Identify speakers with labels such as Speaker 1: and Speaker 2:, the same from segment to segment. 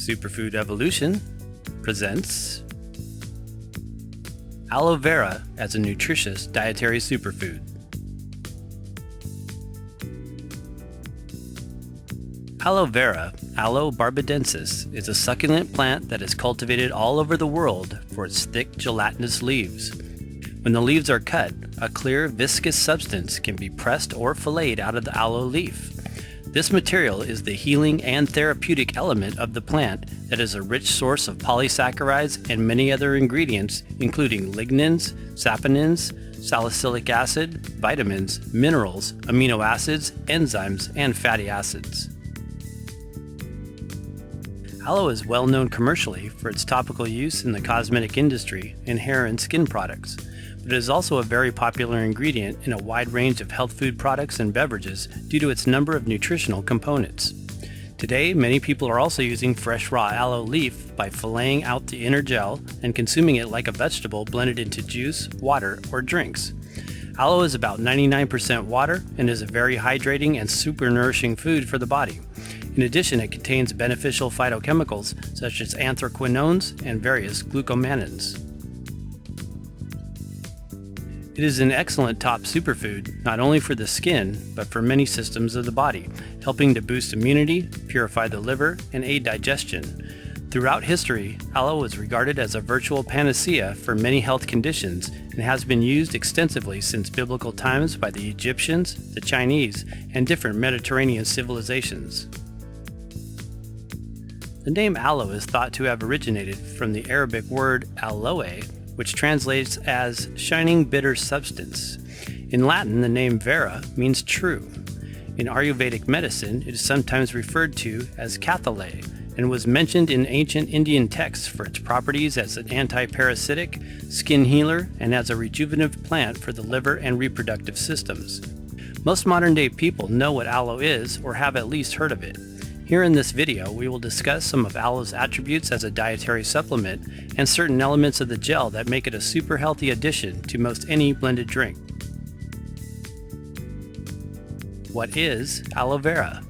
Speaker 1: Superfood Evolution presents aloe vera as a nutritious dietary superfood. Aloe vera, Aloe barbadensis, is a succulent plant that is cultivated all over the world for its thick gelatinous leaves. When the leaves are cut, a clear viscous substance can be pressed or filleted out of the aloe leaf. This material is the healing and therapeutic element of the plant that is a rich source of polysaccharides and many other ingredients, including lignans, saponins, salicylic acid, vitamins, minerals, amino acids, enzymes, and fatty acids. Aloe is well known commercially for its topical use in the cosmetic industry and hair and skin products, but it is also a very popular ingredient in a wide range of health food products and beverages due to its number of nutritional components. Today, many people are also using fresh raw aloe leaf by filleting out the inner gel and consuming it like a vegetable blended into juice, water, or drinks. Aloe is about 99% water and is a very hydrating and super nourishing food for the body. In addition, it contains beneficial phytochemicals such as anthraquinones and various glucomanins. It is an excellent top superfood, not only for the skin, but for many systems of the body, helping to boost immunity, purify the liver, and aid digestion. Throughout history, aloe was regarded as a virtual panacea for many health conditions and has been used extensively since biblical times by the Egyptians, the Chinese, and different Mediterranean civilizations. The name aloe is thought to have originated from the Arabic word aloe, which translates as shining bitter substance. In Latin, the name vera means true. In Ayurvedic medicine, it is sometimes referred to as kathale and was mentioned in ancient Indian texts for its properties as an anti-parasitic, skin healer, and as a rejuvenative plant for the liver and reproductive systems. Most modern-day people know what aloe is or have at least heard of it. Here in this video, we will discuss some of aloe's attributes as a dietary supplement and certain elements of the gel that make it a super healthy addition to most any blended drink. What is aloe vera?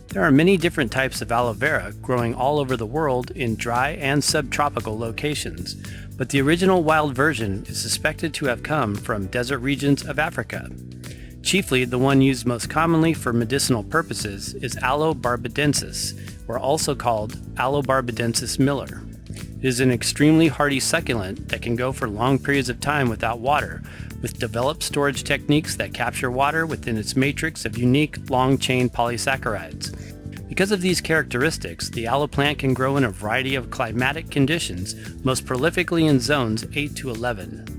Speaker 1: There are many different types of aloe vera growing all over the world in dry and subtropical locations, but the original wild version is suspected to have come from desert regions of Africa. Chiefly, the one used most commonly for medicinal purposes is Aloe barbadensis, or also called Aloe barbadensis miller. It is an extremely hardy succulent that can go for long periods of time without water, with developed storage techniques that capture water within its matrix of unique long-chain polysaccharides. Because of these characteristics, the aloe plant can grow in a variety of climatic conditions, most prolifically in zones 8 to 11.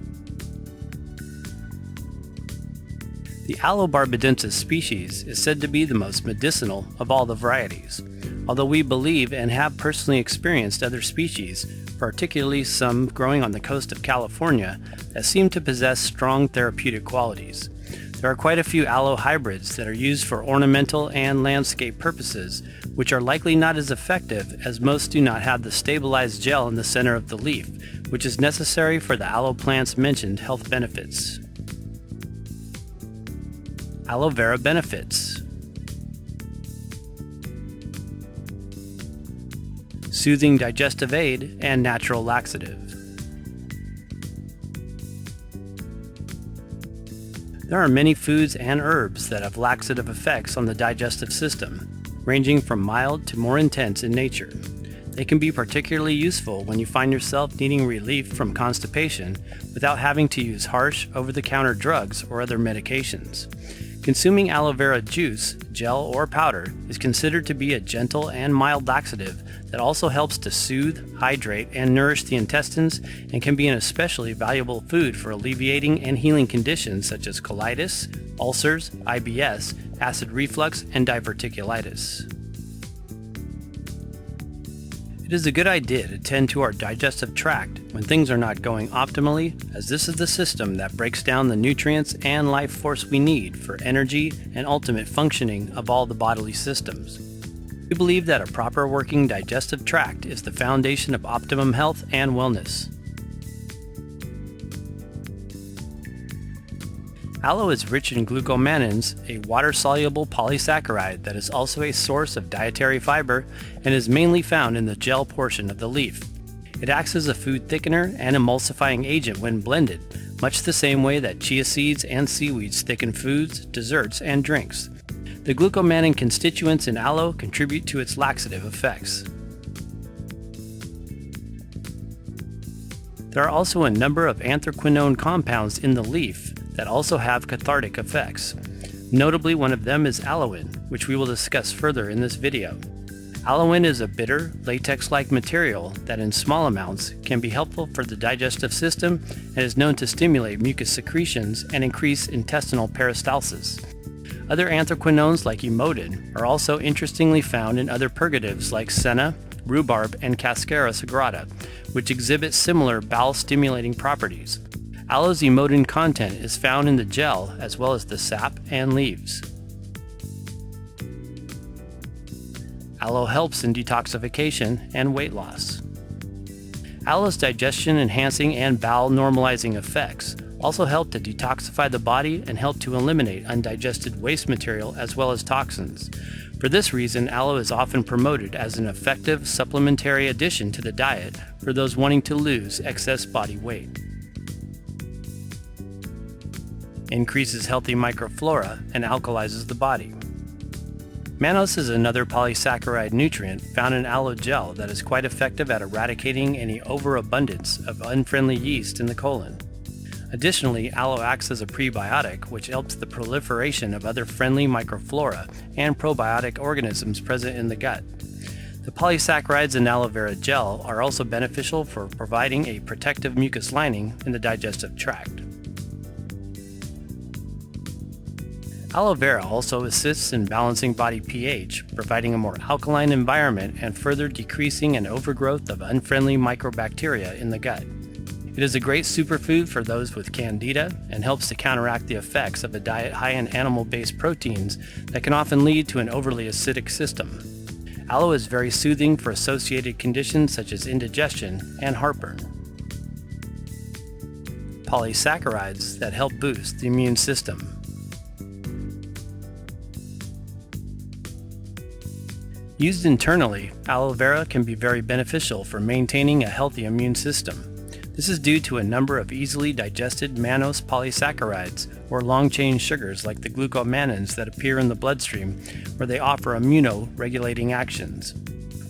Speaker 1: The Aloe barbadensis species is said to be the most medicinal of all the varieties, although we believe and have personally experienced other species, particularly some growing on the coast of California, that seem to possess strong therapeutic qualities. There are quite a few aloe hybrids that are used for ornamental and landscape purposes, which are likely not as effective as most do not have the stabilized gel in the center of the leaf, which is necessary for the aloe plant's mentioned health benefits. Aloe vera benefits. Soothing digestive aid and natural laxative. There are many foods and herbs that have laxative effects on the digestive system, ranging from mild to more intense in nature. They can be particularly useful when you find yourself needing relief from constipation without having to use harsh, over-the-counter drugs or other medications. Consuming aloe vera juice, gel, or powder is considered to be a gentle and mild laxative that also helps to soothe, hydrate, and nourish the intestines and can be an especially valuable food for alleviating and healing conditions such as colitis, ulcers, IBS, acid reflux, and diverticulitis. It is a good idea to tend to our digestive tract when things are not going optimally, as this is the system that breaks down the nutrients and life force we need for energy and ultimate functioning of all the bodily systems. We believe that a proper working digestive tract is the foundation of optimum health and wellness. Aloe is rich in glucomannans, a water-soluble polysaccharide that is also a source of dietary fiber and is mainly found in the gel portion of the leaf. It acts as a food thickener and emulsifying agent when blended, much the same way that chia seeds and seaweeds thicken foods, desserts, and drinks. The glucomannan constituents in aloe contribute to its laxative effects. There are also a number of anthraquinone compounds in the leaf that also have cathartic effects. Notably, one of them is aloin, which we will discuss further in this video. Aloin is a bitter, latex-like material that in small amounts can be helpful for the digestive system and is known to stimulate mucus secretions and increase intestinal peristalsis. Other anthraquinones like emodin are also interestingly found in other purgatives like senna, rhubarb, and Cascara sagrada, which exhibit similar bowel-stimulating properties. Aloe's emodin content is found in the gel as well as the sap and leaves. Aloe helps in detoxification and weight loss. Aloe's digestion-enhancing and bowel-normalizing effects also help to detoxify the body and help to eliminate undigested waste material as well as toxins. For this reason, aloe is often promoted as an effective supplementary addition to the diet for those wanting to lose excess body weight. Increases healthy microflora and alkalizes the body. Mannose is another polysaccharide nutrient found in aloe gel that is quite effective at eradicating any overabundance of unfriendly yeast in the colon. Additionally, aloe acts as a prebiotic, which helps the proliferation of other friendly microflora and probiotic organisms present in the gut. The polysaccharides in aloe vera gel are also beneficial for providing a protective mucus lining in the digestive tract. Aloe vera also assists in balancing body pH, providing a more alkaline environment and further decreasing an overgrowth of unfriendly microbacteria in the gut. It is a great superfood for those with candida and helps to counteract the effects of a diet high in animal-based proteins that can often lead to an overly acidic system. Aloe is very soothing for associated conditions such as indigestion and heartburn. Polysaccharides that help boost the immune system. Used internally, aloe vera can be very beneficial for maintaining a healthy immune system. This is due to a number of easily digested mannose polysaccharides or long-chain sugars like the glucomannans that appear in the bloodstream, where they offer immuno-regulating actions.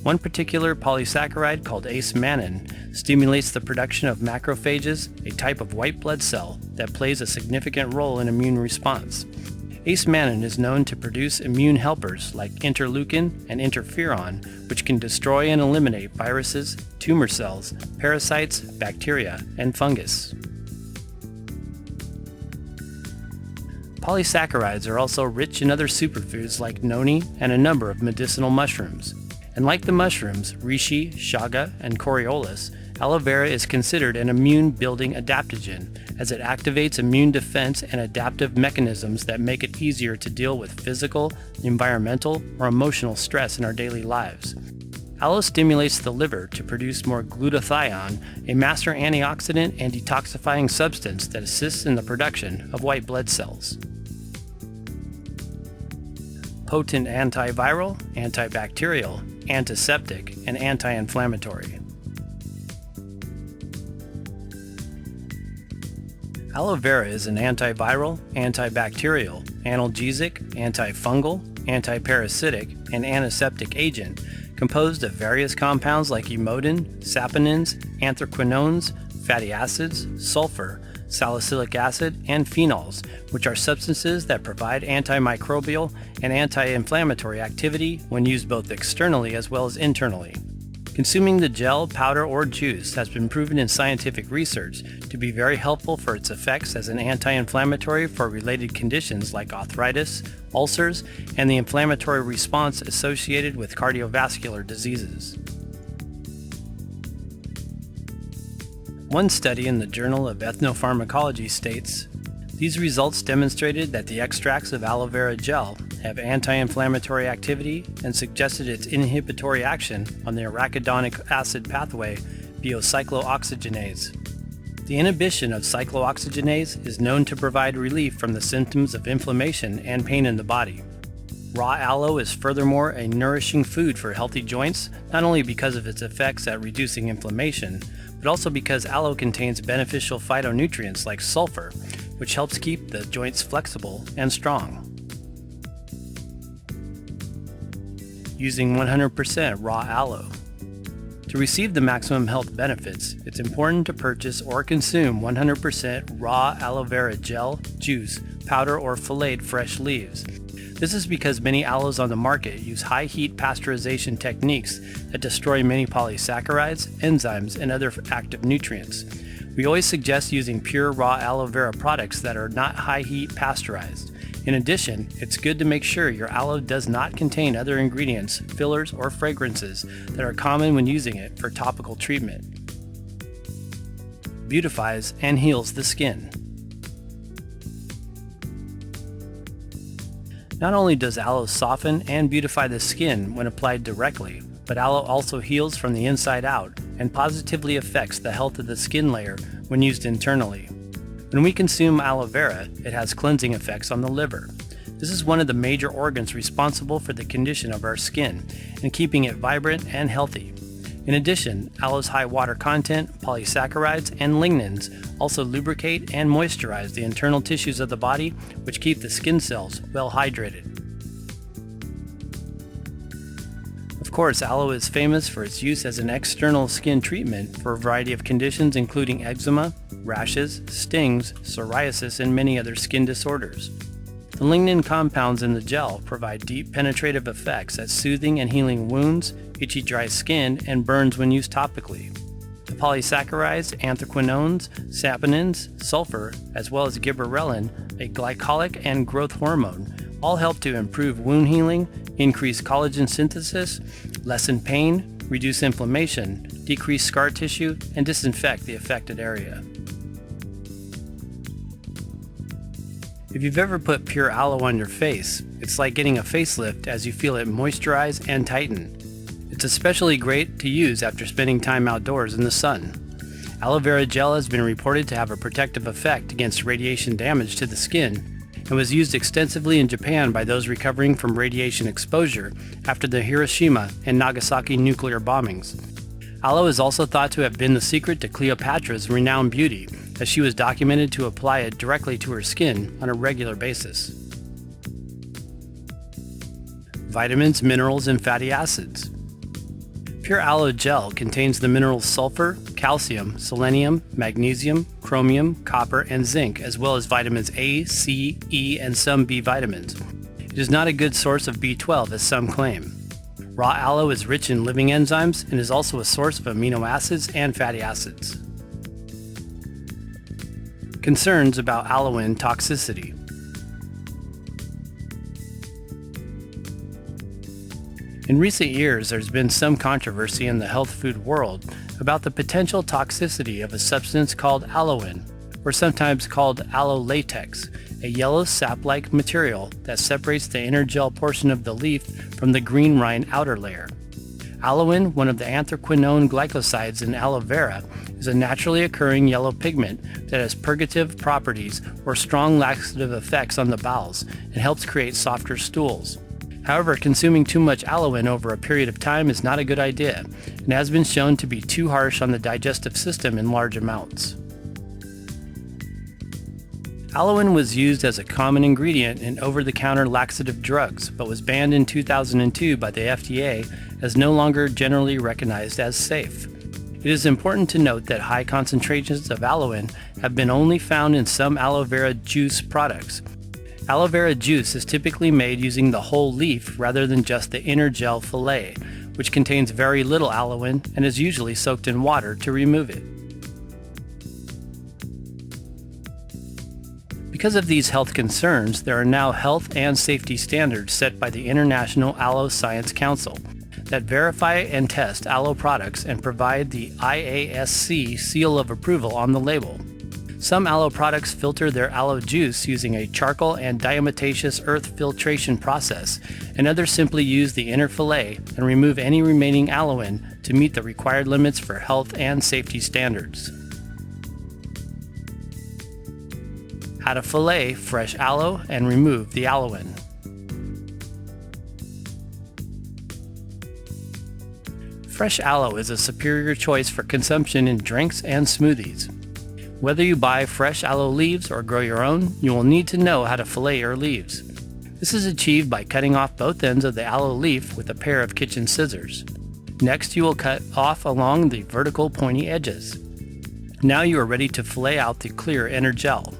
Speaker 1: One particular polysaccharide called ace-mannan stimulates the production of macrophages, a type of white blood cell that plays a significant role in immune response. Ace-mannan is known to produce immune helpers like interleukin and interferon, which can destroy and eliminate viruses, tumor cells, parasites, bacteria, and fungus. Polysaccharides are also rich in other superfoods like noni and a number of medicinal mushrooms. And like the mushrooms, reishi, chaga, and coriolis, aloe vera is considered an immune-building adaptogen, as it activates immune defense and adaptive mechanisms that make it easier to deal with physical, environmental, or emotional stress in our daily lives. Aloe stimulates the liver to produce more glutathione, a master antioxidant and detoxifying substance that assists in the production of white blood cells. Potent antiviral, antibacterial, antiseptic, and anti-inflammatory. Aloe vera is an antiviral, antibacterial, analgesic, antifungal, antiparasitic, and antiseptic agent composed of various compounds like emodin, saponins, anthraquinones, fatty acids, sulfur, salicylic acid, and phenols, which are substances that provide antimicrobial and anti-inflammatory activity when used both externally as well as internally. Consuming the gel, powder, or juice has been proven in scientific research to be very helpful for its effects as an anti-inflammatory for related conditions like arthritis, ulcers, and the inflammatory response associated with cardiovascular diseases. One study in the Journal of Ethnopharmacology states, these results demonstrated that the extracts of aloe vera gel have anti-inflammatory activity and suggested its inhibitory action on the arachidonic acid pathway biocyclooxygenase. The inhibition of cyclooxygenase is known to provide relief from the symptoms of inflammation and pain in the body. Raw aloe is furthermore a nourishing food for healthy joints, not only because of its effects at reducing inflammation, but also because aloe contains beneficial phytonutrients like sulfur, which helps keep the joints flexible and strong. Using 100% raw aloe. To receive the maximum health benefits, it's important to purchase or consume 100% raw aloe vera gel, juice, powder, or filleted fresh leaves. This is because many aloes on the market use high-heat pasteurization techniques that destroy many polysaccharides, enzymes, and other active nutrients. We always suggest using pure raw aloe vera products that are not high-heat pasteurized. In addition, it's good to make sure your aloe does not contain other ingredients, fillers, or fragrances that are common when using it for topical treatment. Beautifies and heals the skin. Not only does aloe soften and beautify the skin when applied directly, but aloe also heals from the inside out and positively affects the health of the skin layer when used internally. When we consume aloe vera, it has cleansing effects on the liver. This is one of the major organs responsible for the condition of our skin and keeping it vibrant and healthy. In addition, aloe's high water content, polysaccharides, and lignans also lubricate and moisturize the internal tissues of the body, which keep the skin cells well hydrated. Of course, aloe is famous for its use as an external skin treatment for a variety of conditions including eczema, rashes, stings, psoriasis, and many other skin disorders. The lignin compounds in the gel provide deep penetrative effects at soothing and healing wounds, itchy dry skin, and burns when used topically. The polysaccharides, anthraquinones, saponins, sulfur, as well as gibberellin, a glycolic and growth hormone, all help to improve wound healing, increase collagen synthesis, lessen pain, reduce inflammation, decrease scar tissue, and disinfect the affected area. If you've ever put pure aloe on your face, it's like getting a facelift as you feel it moisturize and tighten. It's especially great to use after spending time outdoors in the sun. Aloe vera gel has been reported to have a protective effect against radiation damage to the skin and was used extensively in Japan by those recovering from radiation exposure after the Hiroshima and Nagasaki nuclear bombings. Aloe is also thought to have been the secret to Cleopatra's renowned beauty, as she was documented to apply it directly to her skin on a regular basis. Vitamins, minerals, and fatty acids. Pure aloe gel contains the minerals sulfur, calcium, selenium, magnesium, chromium, copper, and zinc, as well as vitamins A, C, E, and some B vitamins. It is not a good source of B12 as some claim. Raw aloe is rich in living enzymes and is also a source of amino acids and fatty acids. Concerns about aloe toxicity. In recent years, there's been some controversy in the health food world about the potential toxicity of a substance called aloin, or sometimes called aloe latex, a yellow sap-like material that separates the inner gel portion of the leaf from the green rind outer layer. Aloin, one of the anthraquinone glycosides in aloe vera, is a naturally occurring yellow pigment that has purgative properties or strong laxative effects on the bowels and helps create softer stools. However, consuming too much aloin over a period of time is not a good idea and has been shown to be too harsh on the digestive system in large amounts. Aloin was used as a common ingredient in over-the-counter laxative drugs, but was banned in 2002 by the FDA as no longer generally recognized as safe. It is important to note that high concentrations of aloin have been only found in some aloe vera juice products. Aloe vera juice is typically made using the whole leaf rather than just the inner gel fillet, which contains very little aloin and is usually soaked in water to remove it. Because of these health concerns, there are now health and safety standards set by the International Aloe Science Council that verify and test aloe products and provide the IASC seal of approval on the label. Some aloe products filter their aloe juice using a charcoal and diatomaceous earth filtration process, and others simply use the inner fillet and remove any remaining aloin to meet the required limits for health and safety standards. How to fillet fresh aloe and remove the aloin. Fresh aloe is a superior choice for consumption in drinks and smoothies. Whether you buy fresh aloe leaves or grow your own, you will need to know how to fillet your leaves. This is achieved by cutting off both ends of the aloe leaf with a pair of kitchen scissors. Next, you will cut off along the vertical pointy edges. Now you are ready to fillet out the clear inner gel.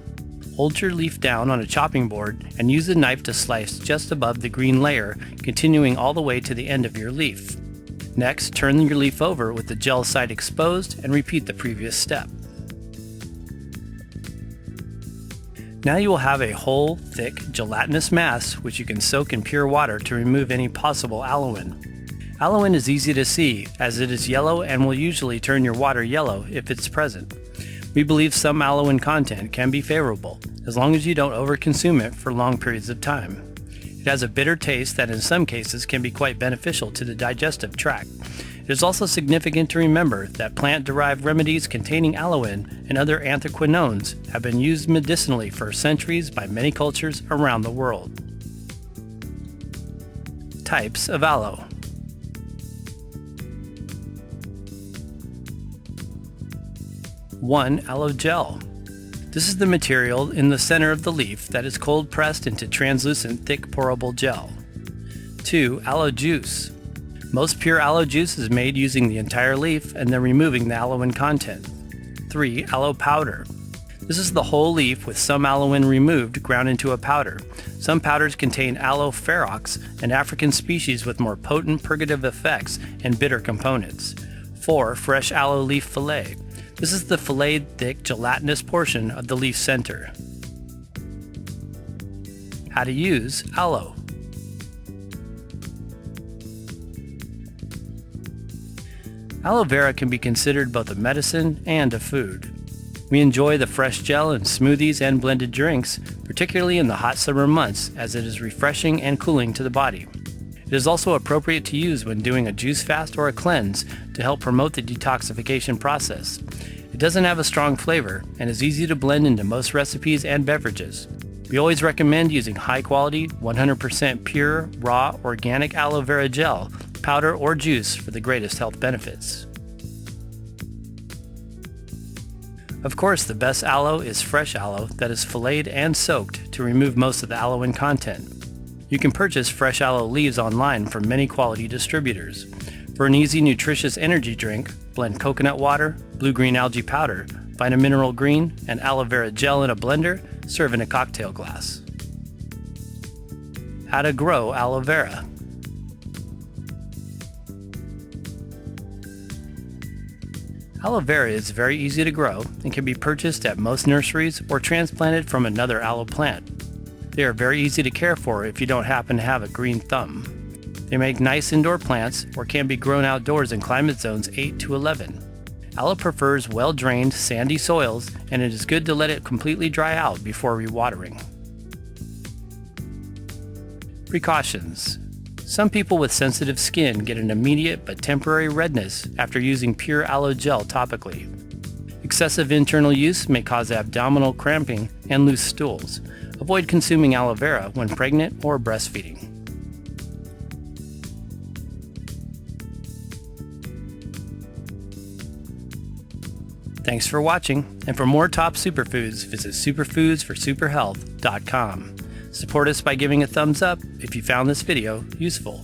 Speaker 1: Hold your leaf down on a chopping board and use the knife to slice just above the green layer, continuing all the way to the end of your leaf. Next, turn your leaf over with the gel side exposed and repeat the previous step. Now you will have a whole, thick, gelatinous mass which you can soak in pure water to remove any possible aloin. Aloin is easy to see as it is yellow and will usually turn your water yellow if it's present. We believe some aloin content can be favorable as long as you don't overconsume it for long periods of time. It has a bitter taste that in some cases can be quite beneficial to the digestive tract. It is also significant to remember that plant-derived remedies containing aloin and other anthraquinones have been used medicinally for centuries by many cultures around the world. Types of aloe. One, aloe gel. This is the material in the center of the leaf that is cold pressed into translucent, thick, pourable gel. 2. Aloe juice. Most pure aloe juice is made using the entire leaf and then removing the aloin content. 3. Aloe powder. This is the whole leaf with some aloin removed, ground into a powder. Some powders contain aloe ferox, an African species with more potent purgative effects and bitter components. 4. Fresh aloe leaf fillet. This is the filleted, thick, gelatinous portion of the leaf center. How to use aloe. Aloe vera can be considered both a medicine and a food. We enjoy the fresh gel in smoothies and blended drinks, particularly in the hot summer months, as it is refreshing and cooling to the body. It is also appropriate to use when doing a juice fast or a cleanse to help promote the detoxification process. It doesn't have a strong flavor and is easy to blend into most recipes and beverages. We always recommend using high quality, 100% pure, raw, organic aloe vera gel, powder or juice for the greatest health benefits. Of course, the best aloe is fresh aloe that is filleted and soaked to remove most of the aloin content. You can purchase fresh aloe leaves online from many quality distributors. For an easy, nutritious energy drink, blend coconut water, blue-green algae powder, Vitamineral green, and aloe vera gel in a blender. Serve in a cocktail glass. How to grow aloe vera. Aloe vera is very easy to grow and can be purchased at most nurseries or transplanted from another aloe plant. They are very easy to care for if you don't happen to have a green thumb. They make nice indoor plants or can be grown outdoors in climate zones 8 to 11. Aloe prefers well-drained, sandy soils, and it is good to let it completely dry out before rewatering. Precautions. Some people with sensitive skin get an immediate but temporary redness after using pure aloe gel topically. Excessive internal use may cause abdominal cramping and loose stools. Avoid consuming aloe vera when pregnant or breastfeeding. Thanks for watching, and for more top superfoods, visit superfoodsforsuperhealth.com. Support us by giving a thumbs up if you found this video useful.